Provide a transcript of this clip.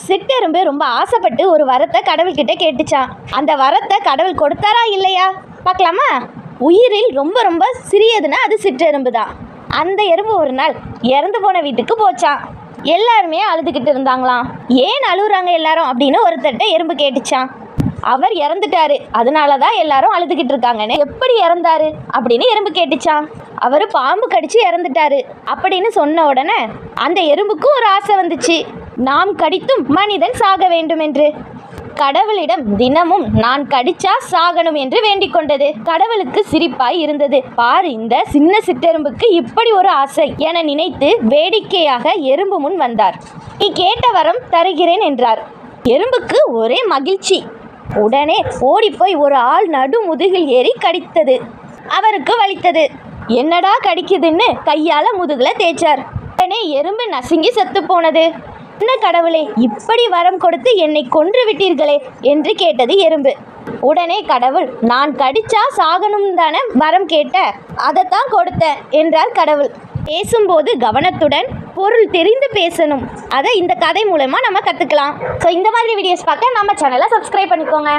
சிட்டெரும்பு ரொம்ப ஆசைப்பட்டு ஒரு வரத்தை கடவுள்கிட்ட கேட்டுச்சான். அந்த வரத்தை கடவுள் கொடுத்தாரா இல்லையா பார்க்கலாமா? உயிரில் ரொம்ப ரொம்ப சிறியதுன்னா அது சிற்றெரும்பு தான். அந்த எறும்பு ஒரு நாள் இறந்து போன வீட்டுக்கு போச்சான். எல்லாருமே அழுதுகிட்டு இருந்தாங்களாம். ஏன் அழுகுறாங்க எல்லாரும் அப்படின்னு ஒருத்தட்ட எறும்பு கேட்டுச்சான். அவர் இறந்துட்டாரு, அதனால தான் எல்லாரும் அழுதுகிட்டு இருக்காங்கன்னு. எப்படி இறந்தாரு அப்படின்னு எறும்பு கேட்டுச்சான். அவர் பாம்பு கடிச்சு இறந்துட்டாரு அப்படின்னு சொன்ன உடனே அந்த எறும்புக்கு ஒரு ஆசை வந்துச்சு, நாம் கடித்தும் மனிதன் சாக வேண்டும் என்று. கடவுளிடம் தினமும் நான் கடிச்சா சாகணும் என்று வேண்டிக் கொண்டது. கடவுளுக்கு சிரிப்பாய் இருந்தது. பாரு, இந்த சின்ன சிற்றெரும்புக்கு இப்படி ஒரு ஆசை என நினைத்து வேடிக்கையாக எறும்பு முன் வந்தார். நீ கேட்ட வரம் தருகிறேன் என்றார். எறும்புக்கு ஒரே மகிழ்ச்சி. உடனே ஓடிப்போய் ஒரு ஆள் நடு முதுகில் ஏறி கடித்தது. அவருக்கு வலித்தது. என்னடா கடிக்குதுன்னு கையால முதுகுல தேய்ச்சார். உடனே எறும்பு நசுங்கி செத்து போனது. என்ன கடவுளே, இப்படி வரம் கொடுத்து என்னை கொன்று விட்டீர்களே என்று கேட்டது எறும்பு. உடனே கடவுள், நான் கடிச்சா சாகணும் தானே வரம் கேட்ட, அதைத்தான் கொடுத்தேன் என்றார் கடவுள். பேசும்போது கவனத்துடன் பொருள் தெரிந்து பேசணும். அதை இந்த கதை மூலமா நம்ம கற்றுக்கலாம். ஸோ இந்த மாதிரி வீடியோஸ் பார்க்க நம்ம சேனலை சப்ஸ்கிரைப் பண்ணிக்கோங்க.